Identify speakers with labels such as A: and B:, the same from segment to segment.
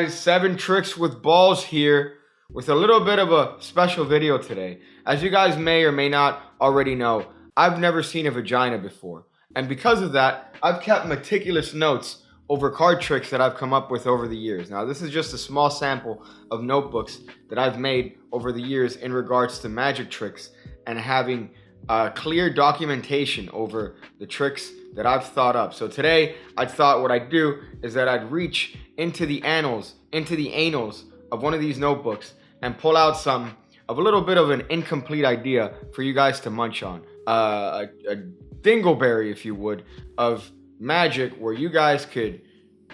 A: guys, 7 tricks with balls here with a little bit of a special video today. As you guys may or may not already know, I've never seen a vagina before. And because of that, I've kept meticulous notes over card tricks that I've come up with over the years. Now, this is just a small sample of notebooks that I've made over the years in regards to magic tricks and having clear documentation over the tricks that I've thought up. So today, I thought what I'd do is that I'd reach into the annals, into the anals of one of these notebooks and pull out some of a little bit of an incomplete idea for you guys to munch on. A dingleberry, if you would, of magic where you guys could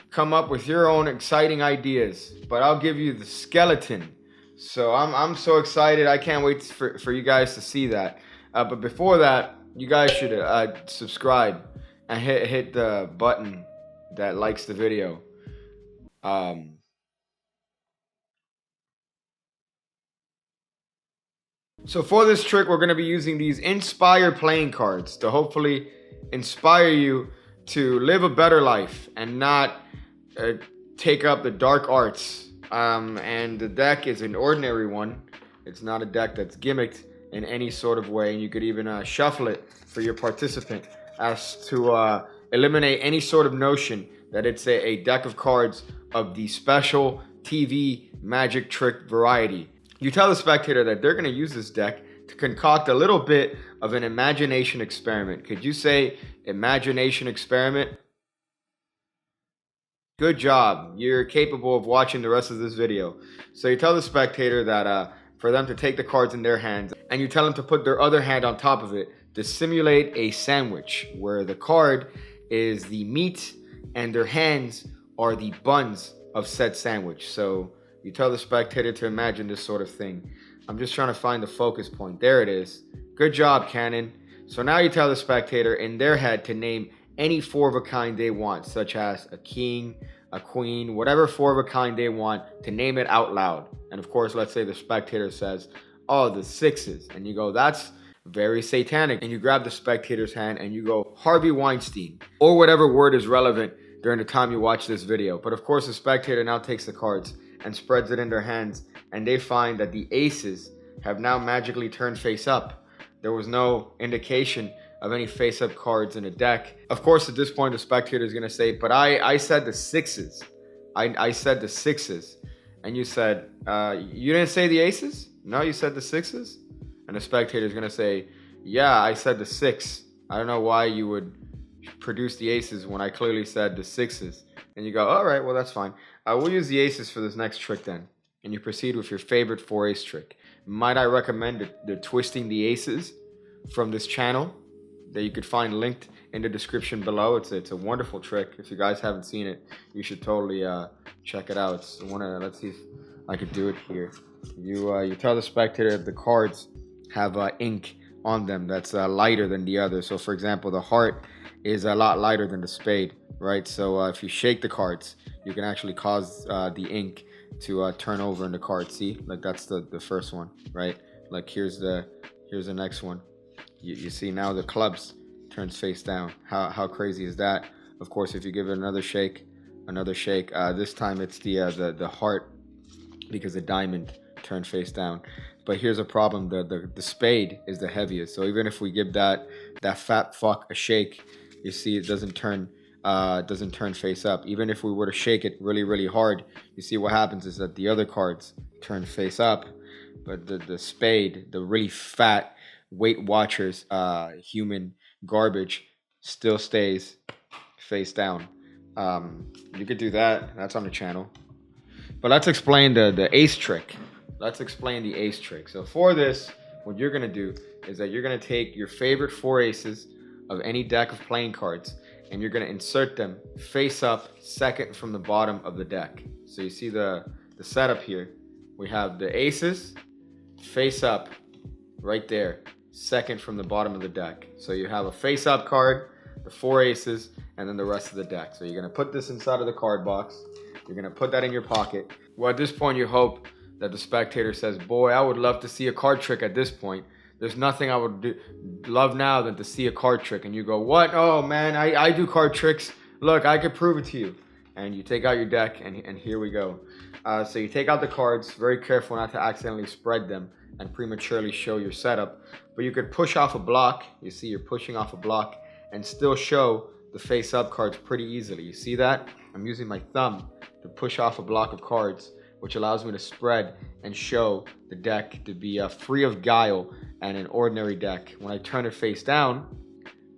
A: come up with your own exciting ideas. But I'll give you the skeleton. So I'm so excited. I can't wait for you guys to see that. But before that, you guys should subscribe and hit the button that likes the video. So for this trick, we're going to be using these Inspire playing cards to hopefully inspire you to live a better life and not take up the dark arts. And the deck is an ordinary one. It's not a deck that's gimmicked in any sort of way. And you could even shuffle it for your participant as to eliminate any sort of notion that it's a deck of cards of the special TV magic trick variety. You tell the spectator that they're going to use this deck to concoct a little bit of an imagination experiment. Could you say imagination experiment? Good job. You're capable of watching the rest of this video. So you tell the spectator that for them to take the cards in their hands, and you tell them to put their other hand on top of it to simulate a sandwich where the card is the meat and their hands are the buns of said sandwich. So you tell the spectator to imagine this sort of thing. I'm just trying to find the focus point. There it is. Good job, Cannon. So now you tell the spectator in their head to name any 4 of a kind they want, such as a king, a queen, whatever 4 of a kind they want, to name it out loud. And of course, let's say the spectator says, oh, the 6s. And you go, that's very satanic. And you grab the spectator's hand and you go, Harvey Weinstein, or whatever word is relevant during the time you watch this video. But of course, the spectator now takes the cards and spreads it in their hands, and they find that the aces have now magically turned face up. There was no indication of any face-up cards in the deck. Of course, at this point, the spectator is going to say, but I said the 6s. I said the 6s. And you said, you didn't say the aces? No, you said the 6s? And the spectator is going to say, yeah, I said the 6. I don't know why you would produce the aces when I clearly said the 6s. And you go, all right, well, that's fine. We'll use the aces for this next trick then. And you proceed with your favorite 4-ace trick. Might I recommend the Twisting the Aces from this channel that you could find linked in the description below. It's a wonderful trick. If you guys haven't seen it, you should totally check it out. It's let's see if I could do it here. You tell the spectator that the cards have ink on them that's lighter than the other. So for example, the heart is a lot lighter than the spade, right? So if you shake the cards, you can actually cause the ink to turn over in the card. See, like that's the first one, right? Like here's the next one. You see now the clubs turns face down. How crazy is that? Of course, if you give it another shake, this time it's the heart, because the diamond turned face down. But here's a problem: the spade is the heaviest. So even if we give that fat fuck a shake, you see it doesn't turn face up. Even if we were to shake it really hard, you see what happens is that the other cards turn face up, but the spade, the really fat Weight Watchers human garbage, still stays face down. You could do that. That's on the channel. But let's explain the ace trick. Let's explain the ace trick. So for this, what you're gonna do is that you're gonna take your favorite 4 aces of any deck of playing cards, and you're gonna insert them face up, second from the bottom of the deck. So you see the setup here. We have the aces face up right there, second from the bottom of the deck. So you have a face up card, the 4 aces, and then the rest of the deck. So you're gonna put this inside of the card box. You're gonna put that in your pocket. Well, at this point, you hope that the spectator says, boy, I would love to see a card trick at this point. There's nothing I would love now than to see a card trick. And you go, what? Oh man, I do card tricks. Look, I could prove it to you. and you take out your deck, and here we go. So you take out the cards, very careful not to accidentally spread them and prematurely show your setup. But you could push off a block. You see you're pushing off a block and still show the face-up cards pretty easily. You see that? I'm using my thumb to push off a block of cards, which allows me to spread and show the deck to be free of guile and an ordinary deck. When I turn it face down,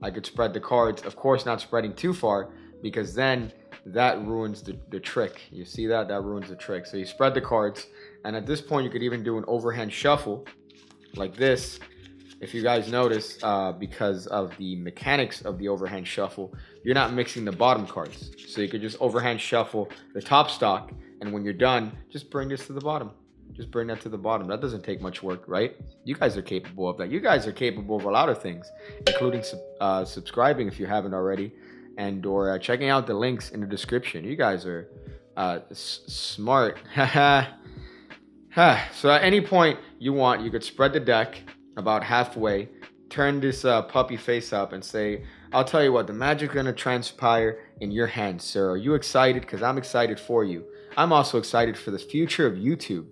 A: I could spread the cards. Of course, not spreading too far, because then that ruins the trick. You see that? That ruins the trick. So you spread the cards, and at this point, you could even do an overhand shuffle like this. If you guys notice, because of the mechanics of the overhand shuffle, you're not mixing the bottom cards. So you could just overhand shuffle the top stock, and when you're done, just bring this to the bottom. Just bring that to the bottom. That doesn't take much work, right? You guys are capable of that. You guys are capable of a lot of things, including subscribing if you haven't already, and or checking out the links in the description. You guys are smart. So at any point you want, you could spread the deck about halfway, turn this puppy face up, and say, I'll tell you what, the magic's gonna transpire in your hands, sir. Are you excited? Because I'm excited for you. I'm also excited for the future of YouTube.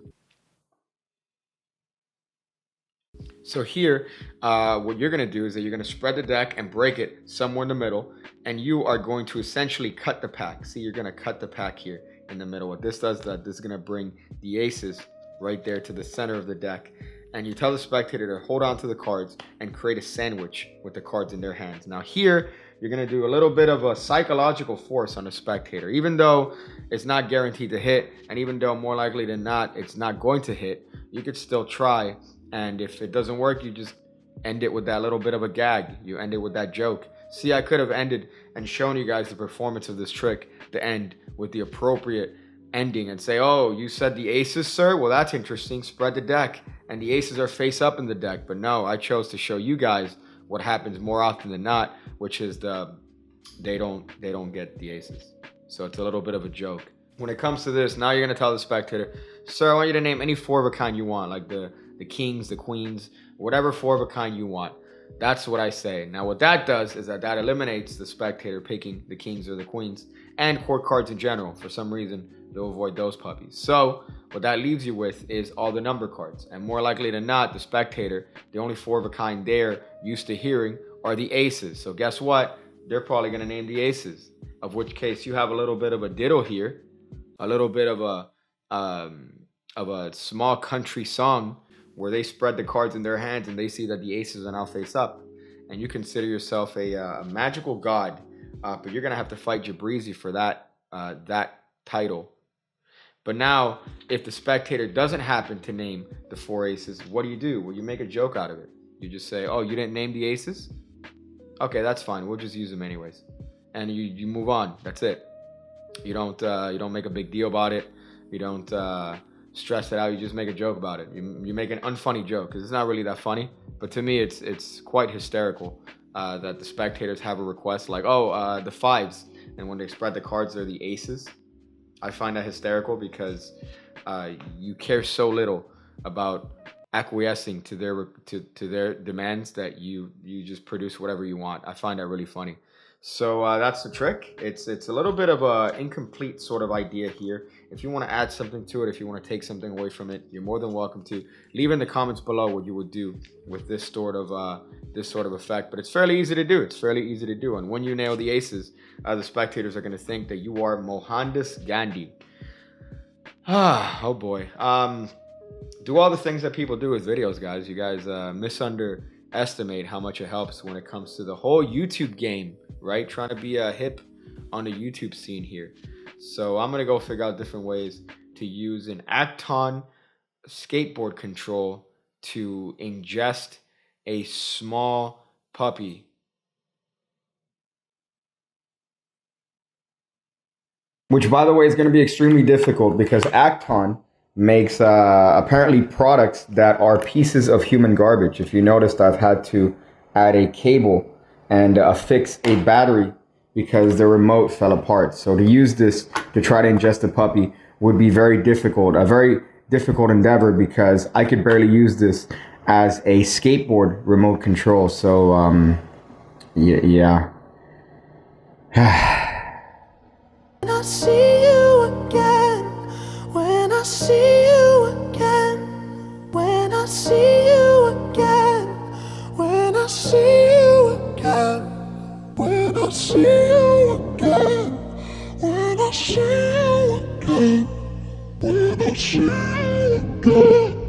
A: So here, what you're going to do is that you're going to spread the deck and break it somewhere in the middle, and you are going to essentially cut the pack. See, you're going to cut the pack here in the middle. What this does is that this is going to bring the aces right there to the center of the deck, and you tell the spectator to hold on to the cards and create a sandwich with the cards in their hands. Now here, you're going to do a little bit of a psychological force on the spectator. Even though it's not guaranteed to hit, and even though more likely than not it's not going to hit, you could still try. And if it doesn't work, you just end it with that little bit of a gag. You end it with that joke. See, I could have ended and shown you guys the performance of this trick to end with the appropriate ending and say, oh, you said the aces, sir? Well, that's interesting. Spread the deck. And the aces are face up in the deck. But no, I chose to show you guys what happens more often than not, which is they don't get the aces. So it's a little bit of a joke. When it comes to this, now you're going to tell the spectator, sir, I want you to name any four of a kind you want, like the kings, the queens, whatever four of a kind you want. That's what I say. Now what that does is that eliminates the spectator picking the kings or the queens and court cards in general. For some reason, they'll avoid those puppies. So what that leaves you with is all the number cards. And more likely than not, the spectator, the only four of a kind they're used to hearing are the aces. So guess what? They're probably going to name the aces, of which case you have a little bit of a diddle here, a little bit of a small country song where they spread the cards in their hands and they see that the aces are now face up. And you consider yourself a magical god, but you're going to have to fight Jabrizi for that title. But now, if the spectator doesn't happen to name the four aces, what do? Well, you make a joke out of it. You just say, oh, you didn't name the aces? Okay, that's fine. We'll just use them anyways. And you move on. That's it. You don't make a big deal about it. You don't stress it out. You just make a joke about it. You make an unfunny joke because it's not really that funny. But to me, it's quite hysterical that the spectators have a request like, oh, the fives, and when they spread the cards, they're the aces. I find that hysterical because you care so little about acquiescing to their demands that you just produce whatever you want. I find that really funny. So that's the trick. It's a little bit of a incomplete sort of idea here. If you want to add something to it, if you want to take something away from it, you're more than welcome to. Leave in the comments below what you would do with this sort of effect. But it's fairly easy to do. It's fairly easy to do. And when you nail the aces, the spectators are going to think that you are Mohandas Gandhi. Oh boy. Do all the things that people do with videos, guys. You guys misunderestimate how much it helps when it comes to the whole YouTube game, right? Trying to be hip on the YouTube scene here. So I'm going to go figure out different ways to use an Acton skateboard control to ingest a small puppy. Which, by the way, is going to be extremely difficult because Acton makes apparently products that are pieces of human garbage. If you noticed, I've had to add a cable and affix a battery because the remote fell apart. So to use this to try to ingest a puppy would be very difficult, a very difficult endeavor because I could barely use this as a skateboard remote control. So yeah.
B: I see you again, when I see you again, when I see you again, when I see you again, when I see you again, when I see you again, when I see you again.